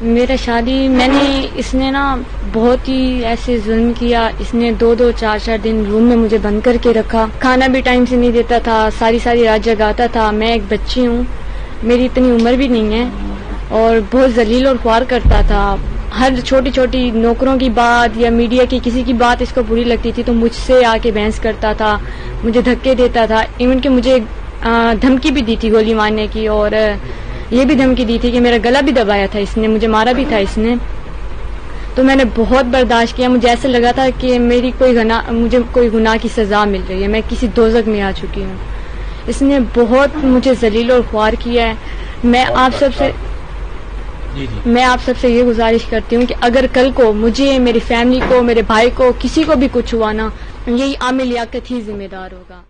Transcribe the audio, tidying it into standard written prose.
میرا شادی میں نے اس نے نا بہت ہی ایسے ظلم کیا. اس نے 2-2 4-4 دن روم میں مجھے بند کر کے رکھا. کھانا بھی ٹائم سے نہیں دیتا تھا. ساری رات جگاتا تھا. میں ایک بچی ہوں, میری اتنی عمر بھی نہیں ہے, اور بہت ذلیل اور خوار کرتا تھا. ہر چھوٹی نوکروں کی بات یا میڈیا کی کسی کی بات اس کو بری لگتی تھی تو مجھ سے آ کے بحث کرتا تھا, مجھے دھکے دیتا تھا. ایون کہ مجھے دھمکی بھی دی تھی گولی مارنے کی, اور یہ بھی دھمکی دی تھی کہ میرا گلا بھی دبایا تھا اس نے, مجھے مارا بھی تھا اس نے. تو میں نے بہت برداشت کیا. مجھے ایسا لگا تھا کہ مجھے کوئی گناہ کی سزا مل رہی ہے, میں کسی دوزخ میں آ چکی ہوں. اس نے بہت مجھے ذلیل اور خوار کیا ہے. میں آپ سب سے یہ گزارش کرتی ہوں کہ اگر کل کو مجھے, میری فیملی کو, میرے بھائی کو, کسی کو بھی کچھ ہوا نا, یہی عامل لیاقت ہی ذمہ دار ہوگا.